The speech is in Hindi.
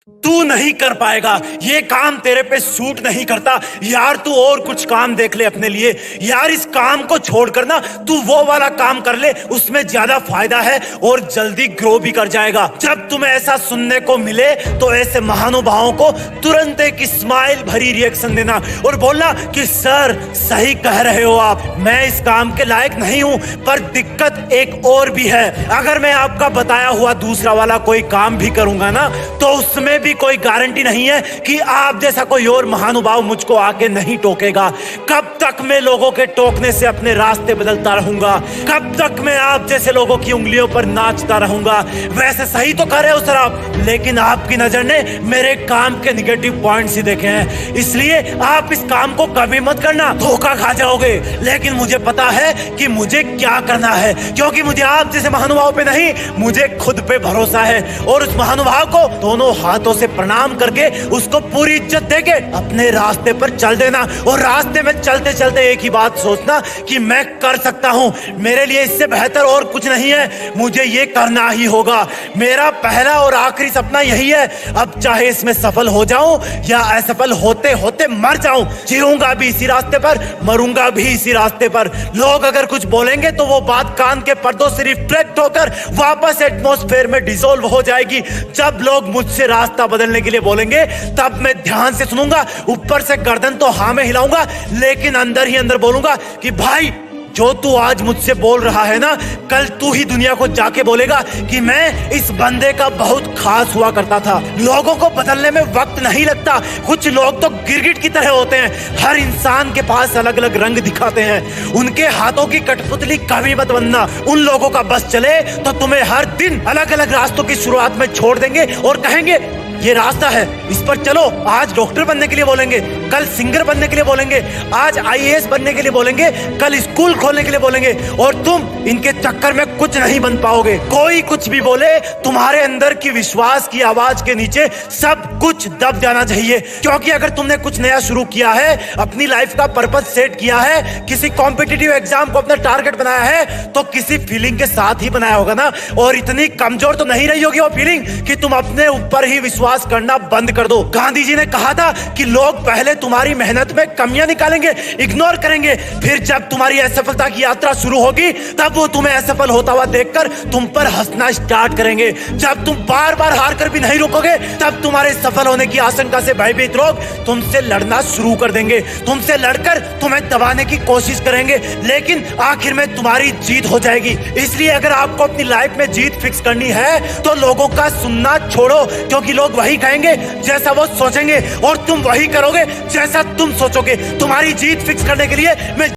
तू नहीं कर पाएगा, ये काम तेरे पे सूट नहीं करता यार। तू और कुछ काम देख ले अपने लिए यार। इस काम को छोड़कर ना तू वो वाला काम कर ले, उसमें ज्यादा फायदा है और जल्दी ग्रो भी कर जाएगा। जब तुम्हें ऐसा सुनने को मिले तो ऐसे महानुभावों को तुरंत एक स्माइल भरी रिएक्शन देना और बोलना कि सर सही कह रहे हो आप, मैं इस काम के लायक नहीं हूं। पर दिक्कत एक और भी है, अगर मैं आपका बताया हुआ दूसरा वाला कोई काम भी करूंगा ना तो उसमें भी कोई गारंटी नहीं है कि आप जैसा कोई और महानुभाव मुझको आके नहीं टोकेगा। कब तक मैं लोगों के टोकने से अपने रास्ते बदलता रहूंगा? कब तक मैं आप जैसे लोगों की उंगलियों पर नाचता रहूंगा? वैसे सही तो कर रहे हो सर आप, लेकिन आपकी नजर ने मेरे काम के निगेटिव पॉइंट्स ही देखे हैं, इसलिए आप इस काम को कभी मत करना, धोखा खा जाओगे। लेकिन मुझे पता है कि मुझे क्या करना है, क्योंकि मुझे आप जैसे महानुभाव पे नहीं, मुझे खुद पे भरोसा है। और उस महानुभाव को दोनों हाथों से प्रणाम करके उसको पूरी इज्जत देके अपने रास्ते पर चल देना। और रास्ते में चलते चलते एक ही बात सोचना कि मैं कर सकता हूं, मेरे लिए इससे बेहतर और कुछ नहीं है, मुझे ये करना ही होगा। मेरा पहला और आखिरी सपना यही है। अब चाहे इसमें सफल हो जाऊं या असफल होते होते मर जाऊं, जीऊंगा भी इसी रास्ते पर, मरूंगा भी इसी रास्ते पर। लोग अगर कुछ बोलेंगे तो वो बात कान के पर्दों से रिफ्लेक्ट होकर वापस एटमॉस्फेयर में डिसॉल्व हो जाएगी। जब लोग मुझसे रास्ता बदलने के लिए बोलेंगे तब मैं ध्यान से सुनूंगा, ऊपर से गर्दन तो हाँ में हिलाऊंगा, लेकिन अंदर ही अंदर बोलूंगा कि भाई जो तू आज मुझसे बोल रहा है ना, कल तू ही दुनिया को जाके बोलेगा कि मैं इस बंदे का बहुत खास हुआ करता था। लोगों को बदलने में वक्त नहीं लगता, कुछ लोग तो गिरगिट की तरह होते हैं, हर इंसान के पास अलग अलग रंग दिखाते हैं। उनके हाथों की कठपुतली कभी मत बनना। उन लोगों का बस चले तो तुम्हें हर दिन अलग अलग रास्तों की शुरुआत में छोड़ देंगे और कहेंगे ये रास्ता है, इस पर चलो। आज डॉक्टर बनने के लिए बोलेंगे, कल सिंगर बनने के लिए बोलेंगे, आज आईएएस बनने के लिए बोलेंगे, कल स्कूल खोलने के लिए बोलेंगे, और तुम इनके चक्कर में कुछ नहीं बन पाओगे। कोई कुछ भी बोले, तुम्हारे अंदर की विश्वास की आवाज के नीचे सब कुछ दब जाना चाहिए। क्योंकि अगर तुमने कुछ नया शुरू किया है, अपनी लाइफ का पर्पस सेट किया है, किसी कॉम्पिटिटिव एग्जाम को अपना टारगेट बनाया है, तो किसी फीलिंग के साथ ही बनाया होगा ना। और इतनी कमजोर तो नहीं रही होगी वो फीलिंग कि तुम अपने ऊपर ही विश्वास करना बंद कर दो। गांधी जी ने कहा था कि लोग पहले तुम्हारी मेहनत में कमियां निकालेंगे, इग्नोर करेंगे, फिर जब तुम्हारी असफलता की यात्रा शुरू होगी तब वो तुम्हें असफल होता हुआ देखकर तुम पर हंसना स्टार्ट करेंगे। जब तुम बार बार हार कर भी नहीं रुकोगे तब तुम्हारे सफल होने की आशंका से भयभीत लोग तुमसे लड़ना शुरू कर देंगे, तुमसे लड़कर तुम्हें दबाने की कोशिश करेंगे, लेकिन आखिर में तुम्हारी जीत हो जाएगी। इसलिए अगर आपको अपनी लाइफ में जीत फिक्स करनी है तो लोगों का सुनना छोड़ो, क्योंकि लोग वही कहेंगे जैसा वो सोचेंगे और तुम वही करोगे जैसा तुम सोचोगे। तुम्हारी जीत फिक्स करने के लिए मैं